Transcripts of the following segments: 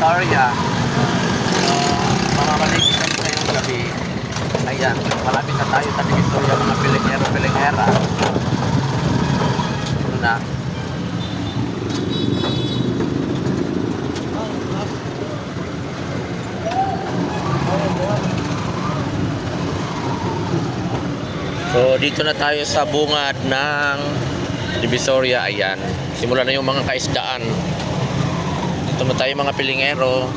Divisoria. Mamamalingki kami ngayong gabi. Ayan, malapit na tayo sa Divisoria, mga pilingero-pilingera. Ito na. So, dito na tayo sa bungad ng Divisoria. Ayan, simula na yung mga kaisdaan. Dito na tayo mga pilingero.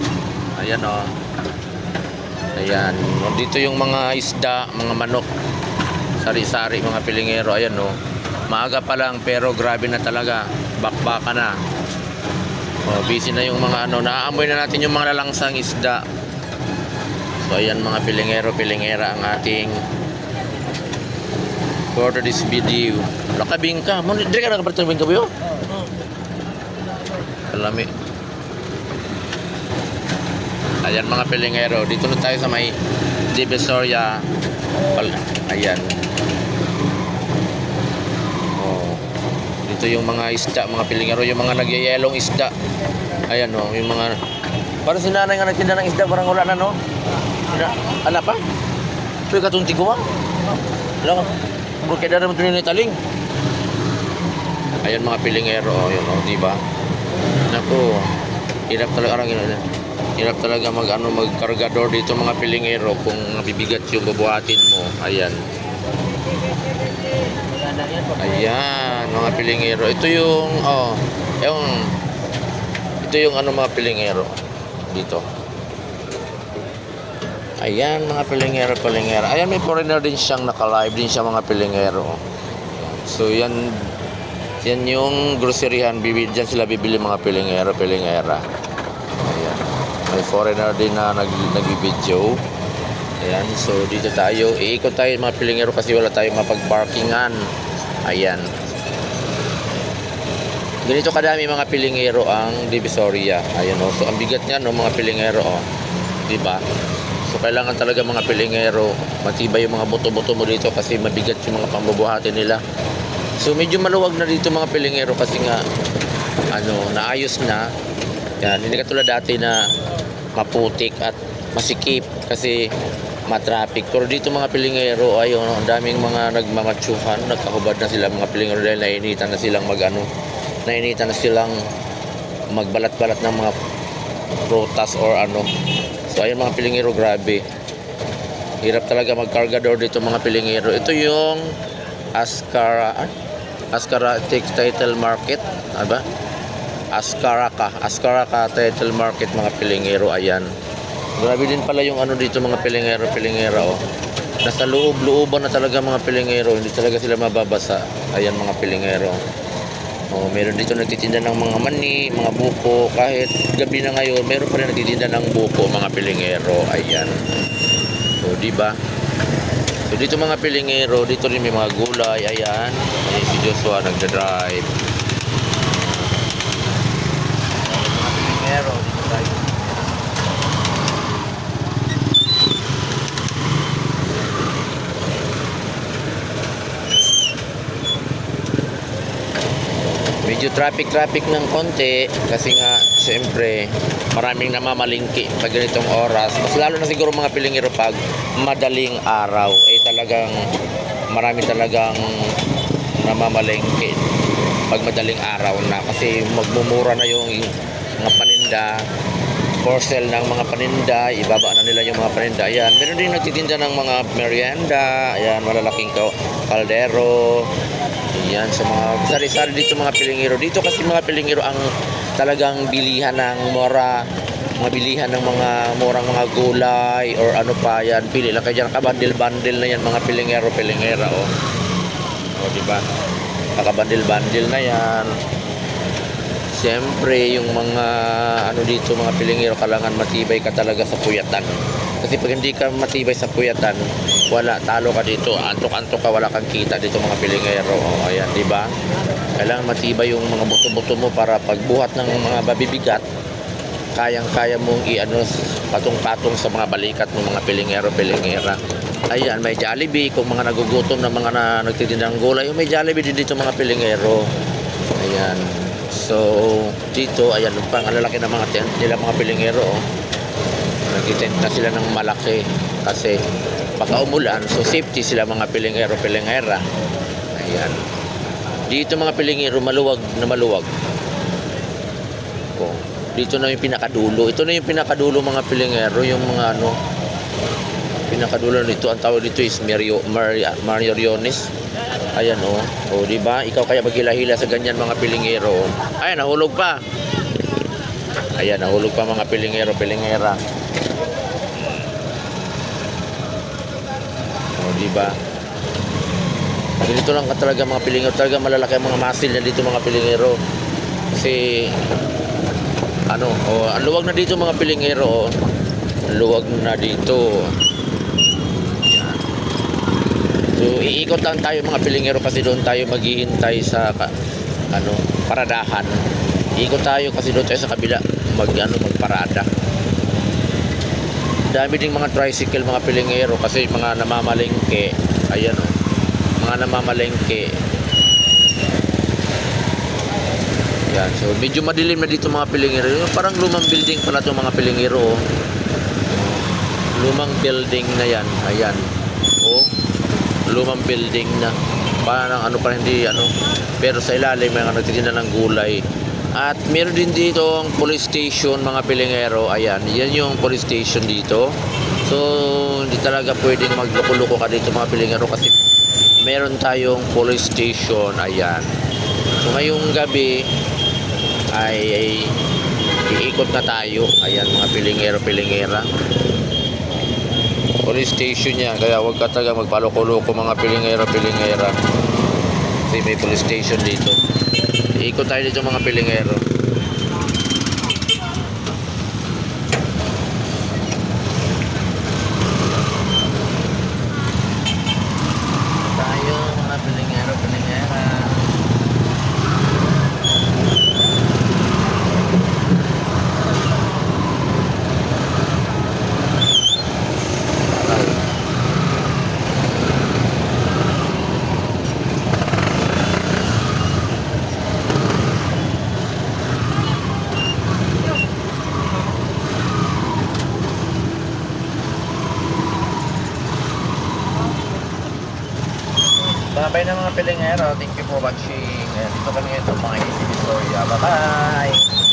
Ayan o. Ayan, dito yung mga isda, mga manok, sari-sari mga pilingero. Ayan o, maaga pa lang pero grabe na talaga, bakbaka na. O, busy na yung mga ano, naaamoy na natin yung mga lalangsang isda. So ayan mga pilingero, pilingera ang ating for this video. Lakabing ka, dire ka nakapartong ka ba yun? Kalami. Ayan mga pilingero, dito na tayo sa may Divisoria. Ayan. Oh. Dito yung mga isda, mga pilingero, yung mga nagyayelong isda. Ayan oh, yung mga parang si nanay nga nagtinda ng isda, parang wala na no? Ala pa? Ito yung katunti ko ba? Wala ka. Kaya na naman ito taling. Ayan mga pilingero, oh, yun oh, diba? Naku, hirap talaga arang yun. Hirap talaga magkargador dito mga pilingero kung nabibigat yung bubuhatin mo. Ayan. Ayan mga pilingero. Ito yung ito yung ano mga pilingero dito. Ayan mga pilingero, pilingera. Ayan, may foreigner din siyang naka-live din siya mga pilingero. So yan yung groceryhan, diyan sila bibili mga pilingero, pilingera. Ayan. May foreigner din na nag-video. Ayan, so dito tayo. Iikot tayo mga pilingero kasi wala tayong mapag-parkingan. Ayan. Ganito kadami mga pilingero ang Divisoria. Ayan o. So ang bigat niya no mga pilingero o. Diba? So kailangan talaga mga pilingero matibay yung mga buto-buto mo dito kasi mabigat yung mga pambubuhatin nila. So medyo maluwag na dito mga pilingero kasi nga naayos na. Yan, hindi katulad dati na maputik at masikip kasi matraffic. Pero dito mga pilingero ay ang daming mga nagmamatsuhan, nagkahubad na sila mga pilingero dahil nainitan na silang nainitan na silang magbalat-balat ng mga prutas or ano. So ayun mga pilingero, grabe. Hirap talaga magkargador dito mga pilingero. Ito yung Askara Textile Market, aba? Ascaraka Textile Market mga pilingero. Ayan. Grabe din pala yung ano dito mga pilingero, pilingera oh. Nasa loob-looban na talaga mga pilingero, hindi talaga sila mababasa. Ayan mga pilingero. Oh, meron dito nagtitinda ng mga mani, mga buko. Kahit gabi na ngayon, meron pa rin nagtitinda ng buko, mga pilingero. Ayan. So, di ba? So, dito mga pilingero, dito rin may mga gulay. Ayan. Ayan si Joshua nagda-drive. Mga pilingero, dito tayo. Medyo traffic ng konti kasi nga siyempre maraming namamalingki pag ganitong oras. Mas lalo na siguro mga pilingero pag madaling araw talagang marami talagang namamalingki pag madaling araw na kasi magmumura na yung mga paninda, for sale ng mga paninda, ibaba na nila yung mga paninda. Ayan, meron din nagtitinda ng mga merienda. Ayan, malalaking kaldero. Ayan, sa mga sari-sari dito mga pilingero. Dito kasi mga pilingero ang talagang bilihan ng mura, mga bilihan ng mga murang mga gulay or ano pa yan. Pili lang kayo dyan, kabandil-bandil na yan mga pilingero, pilingera oh. O diba? Nakabandil-bandil na yan. Siyempre yung mga ano dito mga pilingero, kailangan matibay ka talaga sa puyatan. Kasi pag hindi ka matibay sa puyatan, wala, talo ka dito, antok-antok ka, wala kang kita dito mga pilingero. O, ayan, di ba? Kailangan matibay yung mga buto-buto mo para pagbuhat ng mga babibigat, kayang-kaya mong patong-patong sa mga balikat ng mga pilingero, pilingera. Ayan, may Jollibee kung mga nagugutom na mga nagtitinda ng gulay. May Jollibee din dito mga pilingero. Ayan. So, dito, ayan, pang lalaki ng mga tent nila mga pilingero. Oh. Nag-tent na sila ng malaki kasi baka umulan. So, safety sila mga pilingero, pilingera. Ayan. Dito mga pilingero, maluwag na maluwag. Oh. Dito na yung pinakadulo. Ito na yung pinakadulo mga pilingero, yung mga ano, pinakadulo nito. Ang tawag dito is Mariones. Ayan oh. Oh, di ba? Ikaw kaya maghila-hila sa ganyan mga pilingero. Oh. Ay, nahulog pa. Ayan, nahulog pa mga pilingero, pilingera. Oh, di ba? Dito lang ka talaga mga pilingero, talaga malalaki ang mga muscle na dito mga pilingero. Kasi ano, oh, ang luwag na dito mga pilingero. Oh. Ang luwag na dito. So, iikot lang tayo mga pilingero kasi doon tayo maghihintay sa paradahan. Iikot tayo kasi doon tayo sa kabila magparada. Dami ding mga tricycle mga pilingero kasi mga namamalengke. Ayan oh. Mga namamalengke. Yan. So, medyo madilim na dito mga pilingero. Parang lumang building pala itong mga pilingero. Oh. Lumang building na yan. Ayan. Oh. Lumang building na parang ano pa hindi ano, pero sa ilalim may nagtitinda ng gulay. At meron din dito ang police station mga pilingero. Ayan, yan yung police station dito. So hindi talaga pwedeng magloko-loko ka dito mga pilingero kasi meron tayong police station. Ayan. So ngayong gabi ay iikot na tayo. Ayan mga pilingero, pilingera. Police station yan, kaya huwag ka talaga magpaloko-loko mga pilingero, pilingera. Kasi may police station dito. Iikot tayo dito mga pilingero. Tayo mga pilingero, pilingera. Bye na mga pilingero. Thank you for watching. Dito kami ito mga Easy Victoria. Bye bye!